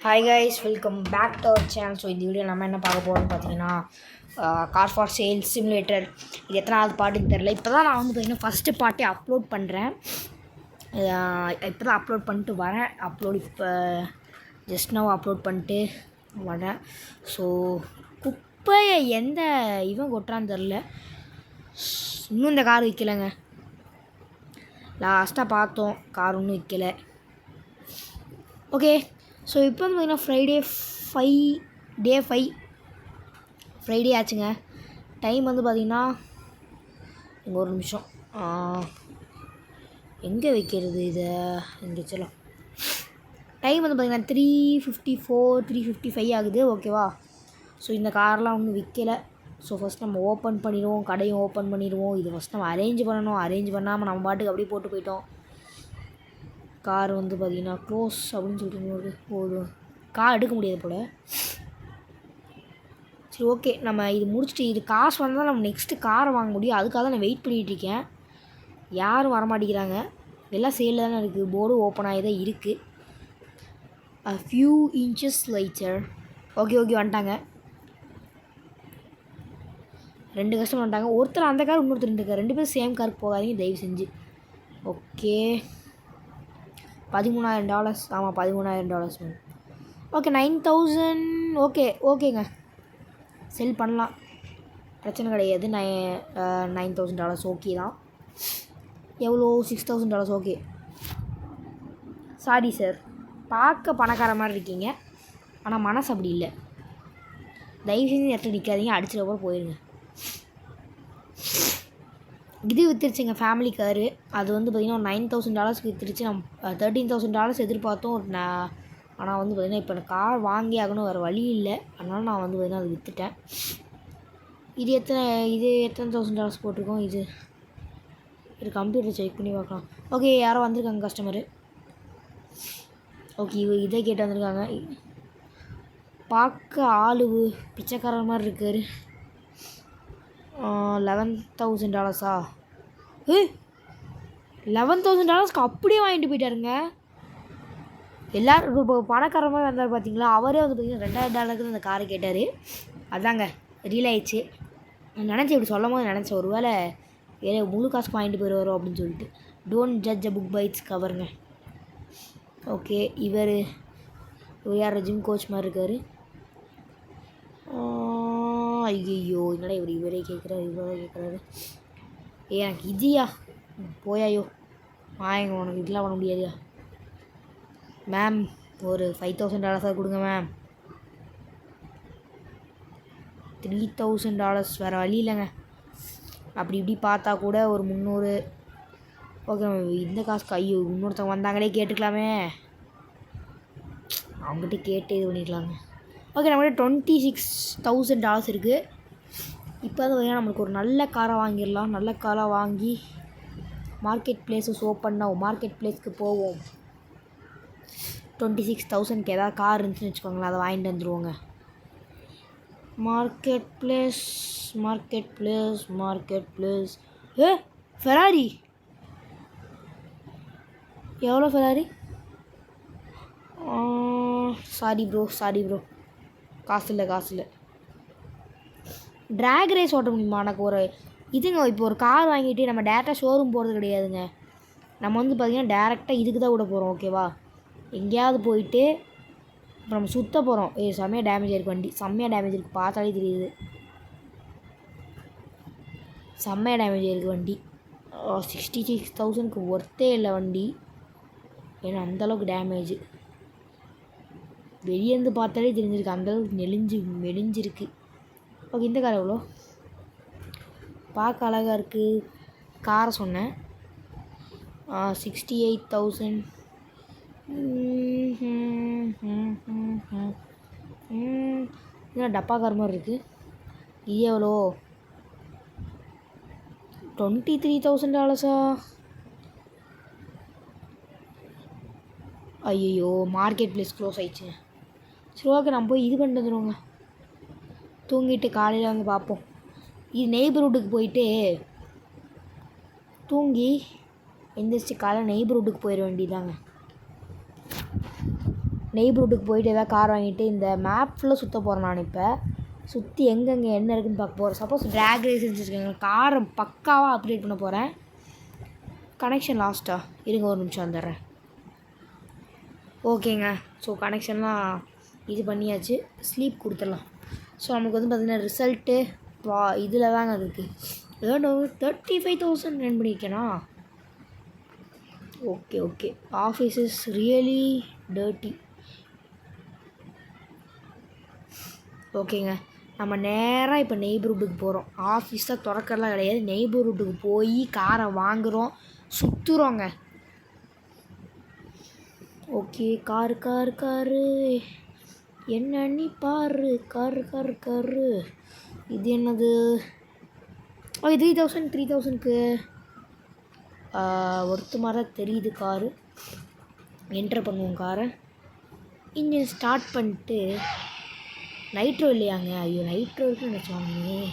Hi guys, welcome back to our channel. So இந்த video நம்ம என்ன பார்க்க போகிறோம்னு பார்த்தீங்கன்னா, கார் ஃபார் சேல் சிமுலேட்டர். இது எத்தனாவது பாட்டுன்னு தெரில. இப்போ தான் நான் வந்து பார்த்தீங்கன்னா ஃபஸ்ட்டு பாட்டே அப்லோட் பண்ணுறேன். இப்போ தான் அப்லோட் பண்ணிட்டு வரேன். இப்போ ஜஸ்ட் நவ் அப்லோட் பண்ணிட்டு வரேன். ஸோ குப்பையை எந்த இவன் கொட்டுறான்னு தெரில. இன்னும் இந்த கார் விற்கலைங்க. லாஸ்ட்டாக பார்த்தோம், கார் ஒன்றும் விற்கலை. ஓகே, ஸோ இப்போ வந்து பார்த்திங்கன்னா டே 5 ஃப்ரைடே ஆச்சுங்க. டைம் வந்து பார்த்திங்கன்னா இங்கே ஒரு நிமிஷம் எங்கே வைக்கிறது இதை இங்கே சொல்லலாம். டைம் வந்து பார்த்திங்கன்னா 3:54 ஆகுது. ஓகேவா? ஸோ இந்த கார்லாம் ஒன்றும் விற்கலை. ஸோ ஃபஸ்ட் நம்ம ஓப்பன் பண்ணிடுவோம், கடையும் ஓப்பன் பண்ணிடுவோம். இது ஃபஸ்ட் நம்ம அரேஞ்ச் பண்ணணும். அரேஞ்ச் பண்ணாமல் நம்ம பாட்டுக்கு அப்படியே போட்டு போயிட்டோம். கார் வந்து பார்த்திங்கன்னா க்ளோஸ் அப்படின்னு சொல்லிட்டு போதும், கார் எடுக்க முடியாது போல். சரி, ஓகே, நம்ம இது முடிச்சுட்டு இது காசு வந்தால் நம்ம நெக்ஸ்ட்டு காரை வாங்க முடியும். அதுக்காக தான் நான் வெயிட் பண்ணிகிட்ருக்கேன். யாரும் வரமாட்டேங்கிறாங்க. எல்லாம் சேலில் தானே இருக்குது. போர்டும் ஓப்பன் ஆகி தான் இருக்குது. a few inches later. Okay வந்துட்டாங்க. 2 கஸ்டமர் வந்துட்டாங்க. ஒருத்தர் அந்த கார், இன்னொருத்தர் இந்த கார். 2 பேரும் சேம் காருக்கு போகாதீங்க தயவு செஞ்சு. ஓகே, $13,000. ஆமாம், $13,000. ஓகே, 9,000. ஓகேங்க, செல் பண்ணலாம், பிரச்சனை கிடையாது. $9,000 ஓகே தான். எவ்வளோ? $6,000. ஓகே. சாரி சார், பார்க்க பணக்கார மாதிரி இருக்கீங்க, ஆனால் மனசு அப்படி இல்லை. தயவு செஞ்சு இடத்துல நிற்காதீங்க, அடிச்சுட்டு கூட போயிடுங்க. இது விற்றுருச்சுங்க, ஃபேமிலி காரு. அது வந்து பார்த்திங்கன்னா ஒரு $9,000 விற்றுருச்சு. நம்ம $13,000 எதிர்பார்த்தோம். ஆனால் வந்து பார்த்திங்கன்னா இப்போ நான் கார் வாங்கி ஆகணும், வேறு வழி இல்லை. அதனால் நான் வந்து பார்த்திங்கன்னா அது விற்றுட்டேன். இது எத்தனை $1,000 போட்டிருக்கோம். இது கம்ப்யூட்டர் செக் பண்ணி பார்க்கலாம். ஓகே, யாரோ வந்திருக்காங்க கஸ்டமரு. ஓகே, இதை கேட்டு வந்திருக்காங்க. பார்க்க ஆளு பிச்சைக்காரர் மாதிரி இருக்கார். $11,000. $11,000 அப்படியே வாங்கிட்டு போயிட்டாருங்க. எல்லோரும் இப்போ பணக்கார மாதிரி வந்தார் பார்த்தீங்களா? அவரே வந்து பார்த்திங்கன்னா $2,000 அந்த காரை கேட்டார். அதாங்க ரீல் ஆயிடுச்சு. நான் நினச்சேன், இப்படி சொல்லும் போது நினச்சேன், ஒரு வேளை முழு காசுக்கு வாங்கிட்டு போயிடுவாரோ அப்படின்னு சொல்லிட்டு. Don't judge a book by its கவருங்க. ஓகே, இவர் யார்? ஜிம் கோச் மாதிரி இருக்கார். ஐயோ, என்னடா இவரே கேட்குறாரு. எனக்கு இதியா போயாயோ வாங்க, உனக்கு இதெல்லாம் பண்ண முடியாதியா மேம். ஒரு $5,000 கொடுங்க மேம். $3,000 வேறு வழி இல்லைங்க. அப்படி இப்படி பார்த்தா கூட ஒரு 300. ஓகே, இந்த காசுக்கு ஐயோ இன்னொருத்தவங்க வந்தாங்களே, கேட்டுக்கலாமே, அவங்ககிட்ட கேட்டு இது பண்ணிக்கலாங்க. ஓகே, நம்மகிட்ட $26,000 இருக்குது. இப்போ வந்து பார்த்திங்கன்னா நம்மளுக்கு ஒரு நல்ல காரை வாங்கிடலாம். நல்ல காராக வாங்கி மார்க்கெட் பிளேஸஸ் ஓப்பன் ஆகும். மார்க்கெட் பிளேஸ்க்கு போவோம். 26,000க்கு ஏதாவது கார் இருந்துச்சுன்னு வச்சுக்கோங்களேன், அதை வாங்கிட்டு வந்துடுவோங்க. Market place. ஃபெராரி. எவ்வளோ ஃபெராரி? சாரி ப்ரோ, காசு இல்லை. ட்ராக் ரேஸ் ஓட்ட முடியுமா? எனக்கு ஒரு இதுங்க, இப்போ ஒரு கார் வாங்கிட்டு நம்ம டேரெக்டாக ஷோரூம் போகிறது கிடையாதுங்க. நம்ம வந்து பார்த்திங்கன்னா டேரெக்டாக இதுக்கு தான் விட போகிறோம். ஓகேவா? எங்கேயாவது போயிட்டு இப்போ நம்ம சுற்ற போகிறோம். செம்மையாக டேமேஜ் ஆகிருக்கு வண்டி. செம்மையாக டேமேஜ் இருக்குது, பார்த்தாலே தெரியுது. செம்மையாக டேமேஜ் ஆகிருக்கு வண்டி. 66,000க்கு ஒர்த்தே இல்லை வண்டி. ஏன்னா அந்தளவுக்கு டேமேஜ். வெளியேருந்து பார்த்தாலே தெரிஞ்சிருக்கு, அந்தளவுக்கு மெலிஞ்சிருக்கு. ஓகே, இந்த கார் எவ்வளோ? பார்க்க அழகாக இருக்குது. காரை சொன்னேன். 68,000. இன்னும் டப்பா கார் மாதிரி இருக்குது. இது எவ்வளோ? $23,000. ஐயோ, மார்க்கெட் பிளேஸ் க்ளோஸ் ஆயிடுச்சுங்க. சரி, ஓகே, நம்ம போய் இது பண்ணிட்டு வந்துடுவோங்க. தூங்கிட்டு காலையில் வந்து பார்ப்போம். இது நெய்பர்ஹுட்டுக்கு போயிட்டு தூங்கி எந்திரிச்சு காலையில் நெய்பர்ஹுட்டுக்கு போயிட வேண்டியதாங்க. நெய்பர்ஹுட்டுக்கு போயிட்டு ஏதாவது கார் வாங்கிட்டு இந்த மேப் ஃபுல்லாக சுற்ற போகிறேன் நான். இப்போ சுற்றி எங்கெங்கே என்ன இருக்குதுன்னு பார்க்க போகிறேன். சப்போஸ் ட்ராக் ரேஸ் வச்சுருக்கேங்க, காரை பக்காவாக அப்டேட் பண்ண போகிறேன். கனெக்ஷன் லாஸ்ட்டா இருங்க, ஒரு நிமிஷம் வந்துடுறேன். ஓகேங்க, ஸோ கனெக்ஷன்லாம் இது பண்ணியாச்சு. ஸ்லீப் கொடுத்துடலாம். ஸோ நமக்கு வந்து பார்த்திங்கன்னா ரிசல்ட்டு இதில் தாங்க இருக்குது. ஏதோ 35,000 ரன் பண்ணியிருக்கேனா? Okay okay. Office is really dirty. ஓகேங்க, நம்ம நேராக இப்போ நெய்பர்ஹுட்டுக்கு போகிறோம். ஆஃபீஸ் தான் திறக்கறலாம் கிடையாது. நெய்பர்ஹுட்டுக்கு போய் காரை வாங்குகிறோம், சுற்றுறோங்க. ஓகே, காரு என்ன நீ பாரு, காரு. இது என்னது? ஓகே, 3,000க்கு ஒருத்த மாதிரி தான் தெரியுது காரு. என்டர் பண்ணுவோம் காரை. இன்ஜின் ஸ்டார்ட் பண்ணிட்டு நைட்ரோ இல்லையாங்க? ஐயோ, நைட்ரோ இருக்குன்னு நினச்சாங்க.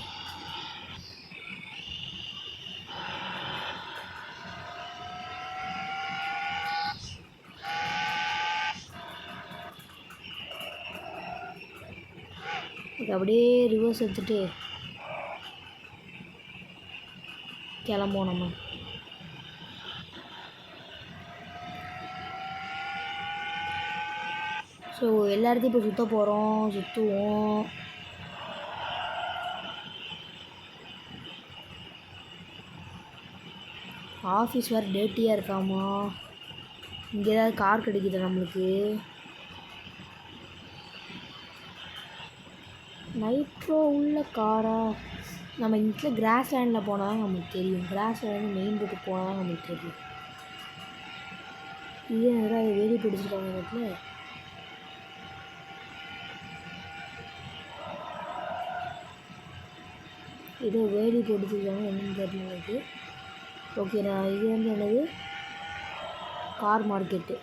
அப்படியே ரிவர்ஸ் எடுத்துட்டு கிளம்போம் நம்ம. ஸோ எல்லா இடத்தையும் இப்போ சுற்ற போகிறோம், சுற்றுவோம். ஆஃபீஸ் வேறு டேட்டியாக இருக்காமா? இங்கே ஏதாவது கார் கிடைக்குது நம்மளுக்கு? நைட்ரோ உள்ள காரா? நம்ம இங்கே கிராஸ் லேண்டில் போனால் தான் நம்மளுக்கு தெரியும். கிராஸ் லேண்ட் மெயின் ரோட்டுக்கு போனால் தான் நம்மளுக்கு தெரியும். இதே நேரம் அதை வேலி பிடிச்சிருக்காங்க இடத்துல. ஏதோ வேலி பிடிச்சிருக்காங்க, என்னன்னு தெரியல எனக்கு. ஓகே, நான் இது வந்து என்னது? Car market.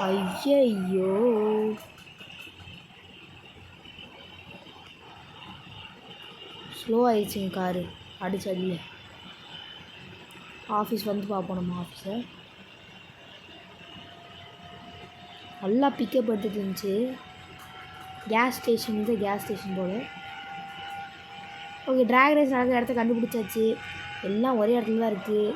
ஐயோ, ஸ்லோ ஆயிடுச்சுங்க காரு அடிச்சு அடியில். ஆஃபீஸ் வந்து பார்ப்போம் நம்ம ஆஃபீஸை. நல்லா பிக்கப் எடுத்துட்டு இருந்துச்சு. கேஸ் ஸ்டேஷன் போல். ஓகே, ட்ராக் ரேஸ் நடக்கிற இடத்த கண்டுபிடிச்சாச்சு. எல்லாம் ஒரே இடத்துல தான் இருக்குது.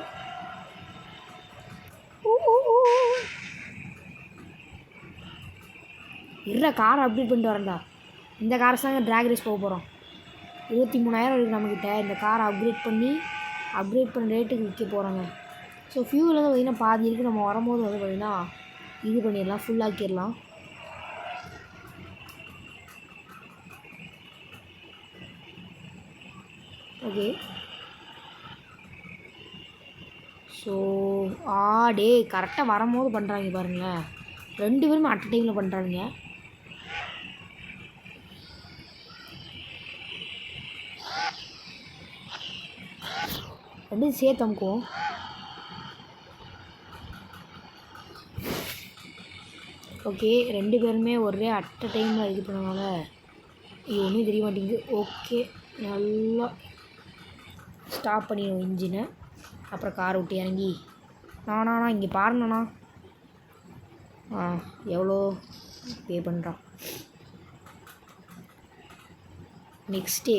காரை அப்டேட் பண்ணிட்டு வரேன்டா. இந்த காரை தாங்க ட்ராக் ரேஸ் போக போகிறோம். 23,000 இருக்குது நம்மக்கிட்ட. இந்த காரை அப்கிரேட் பண்ண ரேட்டுக்கு விற்க போகிறாங்க. ஸோ ஃபியூவில் வந்து பார்த்திங்கன்னா பாதி இருக்குது. நம்ம வரும்போது வந்து பார்த்திங்கன்னா இது பண்ணிடலாம், ஃபுல்லாக்கிடலாம். ஓகே, ஸோ டே கரெக்டாக வரும்போது பண்ணுறாங்க பாருங்களேன். 2 பேருமே அட் டைமில் பண்ணுறாங்க. ரெண்டும் சேர்த்து அமுக்குவோம். ஓகே, 2 பேருமே ஒரே அட் டைமில் இது பண்ணனால இது ஒன்றும் தெரிய மாட்டேங்குது. ஓகே, நல்லா ஸ்டாப் பண்ணிடுவோம் இன்ஜினை. அப்புறம் காரை விட்டு இறங்கி நானா இங்கே பாருங்கண்ணா. எவ்வளோ பே பண்ணுறான். நெக்ஸ்ட்டு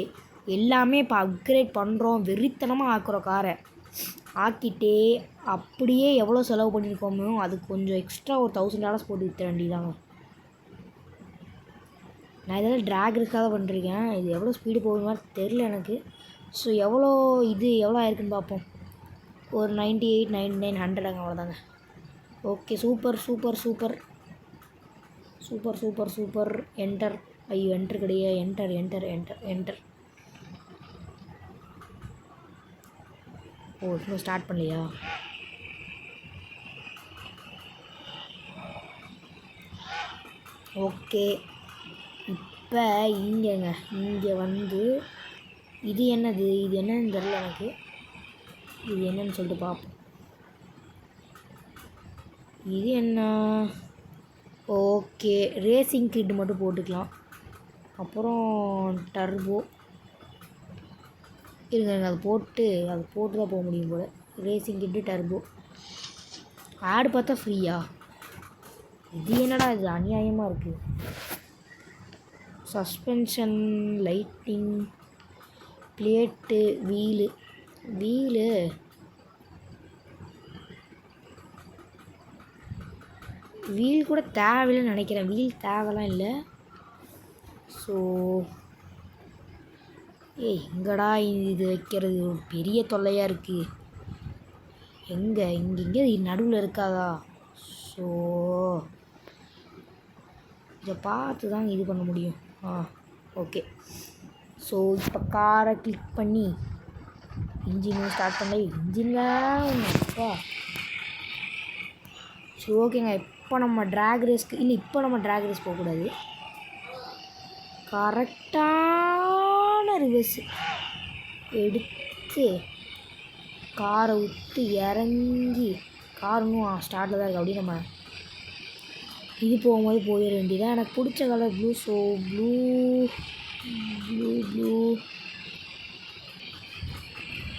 எல்லாமே இப்போ அப்கிரேட் பண்ணுறோம். வெறித்தனமாக ஆக்குறோம் காரை. ஆக்கிட்டே அப்படியே எவ்வளோ செலவு பண்ணியிருக்கோமோ அதுக்கு கொஞ்சம் எக்ஸ்ட்ரா ஒரு $1,000 போட்டு விற்ற வேண்டியதாங்க. நான் இதெல்லாம் ட்ராக் ரேஸாக தான் பண்ணிருக்கேன். இது எவ்வளோ ஸ்பீடு போகுது மாதிரி தெரில எனக்கு. ஸோ எவ்வளோ ஆயிருக்குன்னு பார்ப்போம். ஒரு 98, 99, 100 அவ்வளோதாங்க. Okay, super. என்டர். ஐயோ, என்டர் கிடையாது. என்டர். ஓ, இன்னும் ஸ்டார்ட் பண்ணலையா? ஓகே, இப்போ இங்கே வந்து இது என்னன்னு தெரியல எனக்கு. இது என்னன்னு சொல்லிட்டு பார்ப்போம். இது என்ன? ஓகே, ரேசிங் கிட் மட்டும் போட்டுக்கலாம். அப்புறம் டர்போ இருங்க அது போட்டு தான் போக முடியும் போல். ரேசிங் கிட்டு டர்போ ஆடு பார்த்தா ஃப்ரீயா? இது என்னடா இது அநியாயமாக இருக்குது. Suspension, lighting, plate, wheel wheel கூட தேவையில்லைன்னு நினைக்கிறேன். வீல் தேவைலாம் இல்லை. ஸோ எங்கடா இது வைக்கிறது ஒரு பெரிய தொல்லையாக இருக்குது. இங்கே நடுவில் இருக்காதா? ஸோ இதை பார்த்து தான் இது பண்ண முடியும். ஓகே. ஸோ இப்போ காரை கிளிக் பண்ணி இன்ஜின் ஸ்டார்ட் பண்ண இன்ஜின்லாம் சரி ஓகேங்க. இப்போ நம்ம ட்ராக் ரேஸ் போகக்கூடாது. கரெக்டான ரிவர்ஸ் எடுத்து காரை விட்டு இறங்கி, கார் இன்னும் ஸ்டார்ட்டில் தான் இருக்குது. அப்படியே நம்ம இது போகும்போது போயிட வேண்டியதான். எனக்கு பிடிச்ச கலர் ப்ளூ. ஸோ ப்ளூ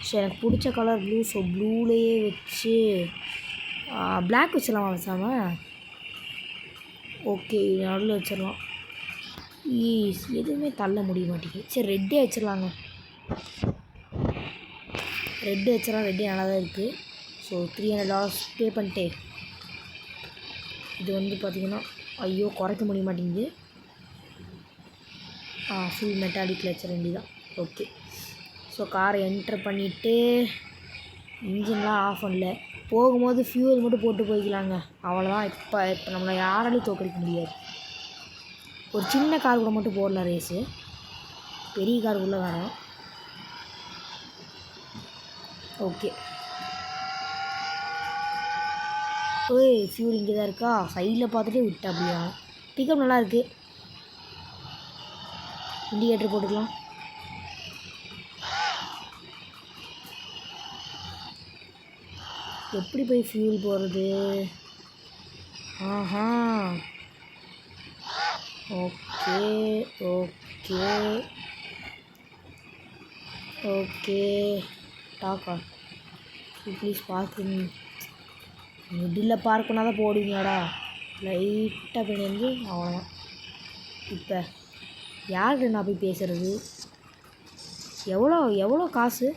சரி எனக்கு பிடிச்ச கலர் ப்ளூ. ஸோ ப்ளூலேயே வச்சு பிளாக் வச்சிடலாம் வச்சாமல். ஓகே நடுவில் வச்சிடலாம். எதுவுமே தள்ள முடிய மாட்டேங்குது. சரி ரெட்டே வச்சிடலாங்க. ரெட்டே நல்லா தான் இருக்குது. ஸோ $300 பே பண்ணிட்டு இது வந்து பார்த்திங்கன்னா ஐயோ குறைக்க முடிய மாட்டேங்குது. ஃபுல் மெட்டாலிக்கில் வச்சிட வேண்டியதான். ஓகே. ஸோ காரை என்ட்ரு பண்ணிவிட்டு இன்ஜின்லாம் ஆஃப் பண்ணல. போகும்போது ஃபியூல் மட்டும் போட்டு போய்க்கலாங்க. அவ்வளோதான். இப்போ நம்மளை யாராலையும் தோற்கடிக்க முடியாது. ஒரு சின்ன கார் கூட மட்டும் போடலாம் ரேஸு, பெரிய கார் உள்ள வேணாம். ஓகே. ஃபியூல் இங்கே தான் இருக்கா? சைடில் பார்த்துட்டு விட்டா அப்படியா? பிக்கப் நல்லா இருக்குது. இண்டிகேட்டர் போட்டுக்கலாம். எப்படி போய் ஃபியூல் போகிறது? ஓகே டாக்கா ப்ளீஸ் பார்க்குங்க. மிடில் பார்க்குன்னா தான் போடுவீங்கடா. லைட்டாக பிணைந்து அவ்வளோதான். இப்போ யார்கிட்ட நான் போய் பேசுகிறது? எவ்வளோ காசு?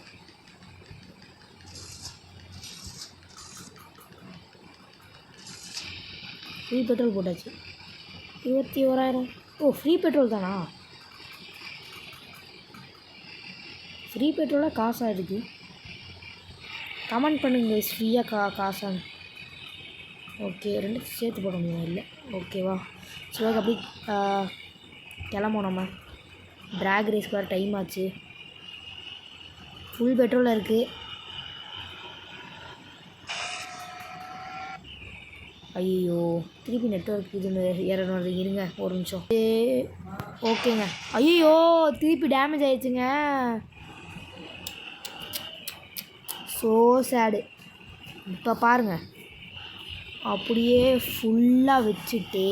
ஃப்ரீ பெட்ரோல் போட்டாச்சு. 21,000. ஃப்ரீ பெட்ரோல் தானா? ஃப்ரீ பெட்ரோலாக காசாக இருக்குது? கமெண்ட் பண்ணுங்க ஃப்ரீயாக காசான்னு. ஓகே ரெண்டு சேர்த்து போட முடியும் இல்லை? ஓகேவா? சரி அப்படி கிளம்போம். நம்ம ட்ராக் ரேஸ்க்கு வர டைம் ஆச்சு. ஃபுல் பெட்ரோலில் இருக்குது. ஐயோ திருப்பி நெட்வொர்க் இது ஏறணும். இருங்க ஒரு நிமிஷம். ஓகேங்க. ஐயோ திருப்பி டேமேஜ் ஆயிடுச்சுங்க. ஸோ சேடு. இப்போ பாருங்கள் அப்படியே ஃபுல்லாக வச்சுட்டு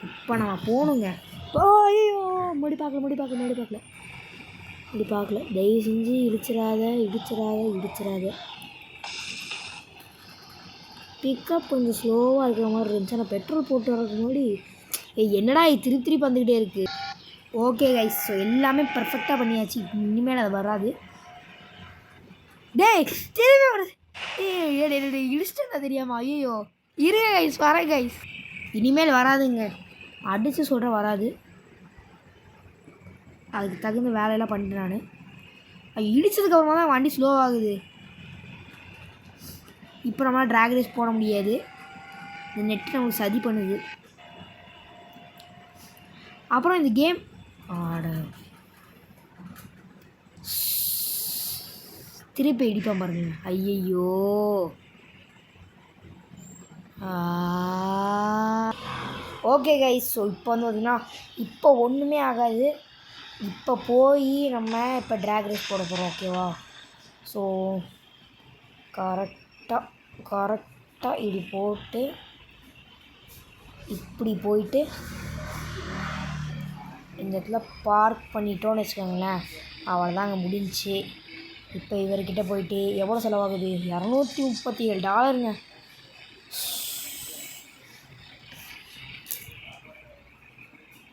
இப்போ நம்ம போகணுங்க. ஐயோ முடி பார்க்கல. தயவு செஞ்சு இடிச்சிடாத. பிக்கப் கொஞ்சம் ஸ்லோவாக இருக்கிற மாதிரி இருந்துச்சு. ஆனால் பெட்ரோல் போட்டு வரதுக்கு முன்னாடி என்னடா திருப்பி வந்துக்கிட்டே இருக்குது. Okay guys. ஸோ எல்லாமே பர்ஃபெக்டாக பண்ணியாச்சு. இனிமேல் அது வராது. திரும்பி வருது. இடிச்சிட்டா தெரியாமா? ஐயோ இருங்க கைஸ், வரேன் கைஸ். இனிமேல் வராதுங்க. அடித்து சொல்கிறேன் வராது. அதுக்கு தகுந்த வேலையெல்லாம் பண்ணிட்டேன் நான். இடித்ததுக்கப்புறமா தான் வண்டி ஸ்லோவாகுது. இப்போ நம்மளால் ட்ராக் ரேஸ் போட முடியாது. இந்த நெட்டு நமக்கு சதி பண்ணுது. அப்புறம் இந்த கேம் திருப்பி இடிப்பான் பாருங்க. ஐயையோ ஓகே கைஸ். ஸோ இப்போ வந்து பார்த்திங்கன்னா இப்போ ஒன்றுமே ஆகாது. இப்போ போய் நம்ம இப்போ ட்ராக் ரேஸ் போட போகிறோம். ஓகேவா? ஸோ கரெக்டாக இப்படி போட்டு இப்படி போயிட்டு இந்த இடத்துல பார்க் பண்ணிட்டோன்னு வச்சுக்கோங்களேன். அவ்வளோதாங்க முடிஞ்சிச்சு. இப்போ இவர்கிட்ட போயிட்டு எவ்வளோ செலவாகுது? $237.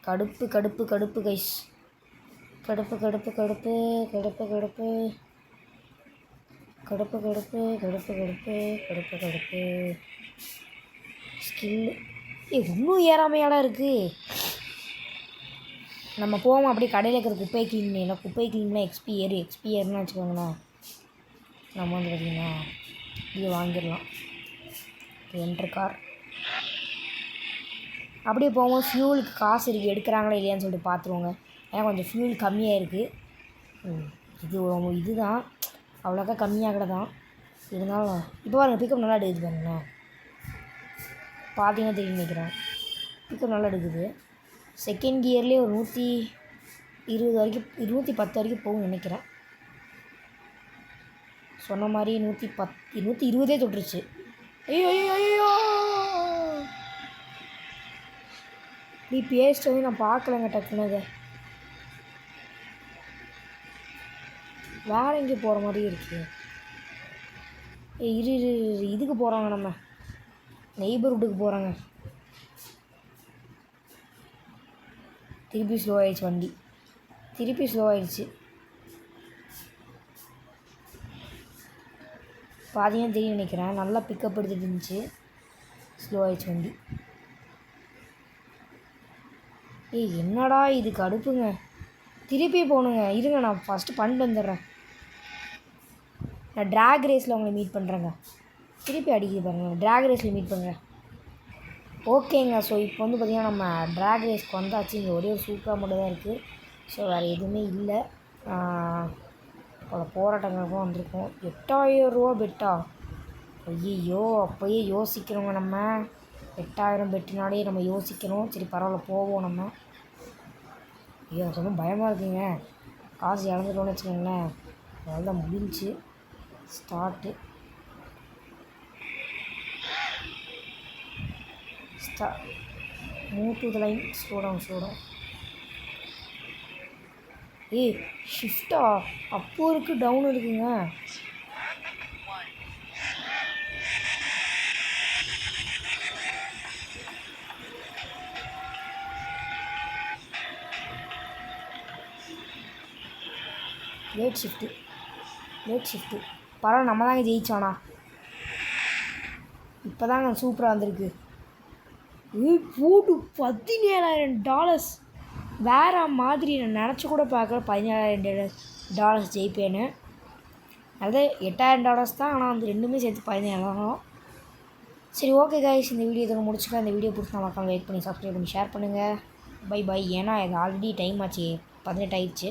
கடுப்பு கடுப்பு கடுப்பு கைஸ், கடுப்பு கடுப்பு கடுப்பு கடுப்பு கடுப்பு கடுப்பு கடுப்பு கடுப்பு கடுப்பு கடுப்பு கடுப்பு ஸ்கில் இன்னும் ஏறாமையாடா இருக்குது. நம்ம போவோம் அப்படியே கடையில் இருக்கிற குப்பை க்ளீன் இல்லை, குப்பை க்ளீன்லாம் எக்ஸ்பி ஏறுன்னு வச்சுக்கோங்கண்ணா. நம்ம வந்து பார்த்திங்கன்னா இது வாங்கிடலாம். என்ட்ரு கார் அப்படியே போவோம். ஃப்யூலுக்கு காசு இருக்குது, எடுக்கிறாங்களா இல்லையான்னு சொல்லிட்டு பார்த்துருவோங்க. ஏன்னா கொஞ்சம் ஃப்யூல் கம்மியாக இருக்குது. இதுதான் அவ்வளோக்கா கம்மியாக தான் இருந்தாலும் இப்போ பாருங்கள் பிக்கப் நல்லா எடுக்குது பாருங்கண்ணா. பார்த்தீங்கன்னா தெரியும் நினைக்கிறேன், பிக்கப் நல்லா எடுக்குது. செகண்ட் கியர்லேயே ஒரு 120 வரைக்கும் 110 வரைக்கும் போகும்னு நினைக்கிறேன். சொன்ன மாதிரி 120 தொட்டுருச்சு. ஐயோ ஐயோ ஐயோ இப்படி பேஸ்ட் வந்து நான் பார்க்கலங்க டக்குன்னு. அதை வேறு எங்கேயும் போகிற மாதிரி இருக்குது. இதுக்கு போகிறாங்க, நம்ம நெய்பர்ஹுட்டுக்கு போகிறாங்க. திருப்பி ஸ்லோ ஆகிடுச்சு வண்டி, திருப்பி ஸ்லோ ஆகிடுச்சு. பாதியாக தெரியும் நினைக்கிறேன், நல்லா பிக்கப் எடுத்துகிட்டு இருந்துச்சு, ஸ்லோ ஆகிடுச்சு வண்டி. என்னடா இது கடுப்புங்க. திருப்பி போகணுங்க, இருங்க நான் ஃபஸ்ட்டு பண்ணிட்டு வந்துடுறேன். நான் ட்ராக் ரேஸில் உங்களை மீட் பண்ணுறேங்க. திருப்பி அடிக்குது பாருங்கள், ட்ராக் ரேஸில் மீட் பண்ணுறேன். ஓகேங்க. ஸோ இப்போ வந்து பார்த்திங்கன்னா நம்ம ட்ராக் ரேஸ்க்கு வந்தாச்சு. இங்கே ஒரே ஒரு சூப்பராக மட்டும் தான் இருக்குது. ஸோ வேறு எதுவுமே இல்லை. பல போராட்டங்களுக்கும் வந்திருக்கோம். $8000 பெட்டா? ஐயோ, அப்போயே யோசிக்கிறோங்க நம்ம. 8000 பெட்டினாலே நம்ம யோசிக்கணும். சரி பரவாயில்ல, போவோம் நம்ம. ஐயோ எனக்கு ரொம்ப பயமாக இருக்குங்க, காசு இழந்துட்டோன்னு வச்சுக்கோங்களேன். அதனால தான் முடிஞ்சு start. Move to the line, slow down. ஷிஃப்டா அப்போ இருக்குது, டவுன் இருக்குங்க. லேட் ஷிஃப்ட்டு பரவாயில்ல, நம்ம தாங்க ஜெயிச்சோண்ணா. இப்போ தாங்க சூப்பராக வந்திருக்கு. போட்டு $17,000 வேறு மாதிரி. நான் நினச்சி கூட பார்க்கல $17,000 ஜெயிப்பேன்னு. அதாவது $8,000 தான், ஆனால் வந்து ரெண்டுமே சேர்த்து 17,000. சரி ஓகே கைஸ், இந்த வீடியோ இதோட முடிச்சுக்கலாம். இந்த வீடியோ பிடிச்சி நான் லைக் பண்ணி சப்ஸ்கிரைப் பண்ணி ஷேர் பண்ணுங்கள். பை. ஏன்னா இது ஆல்ரெடி டைம் ஆச்சு, 18 ஆயிடுச்சு.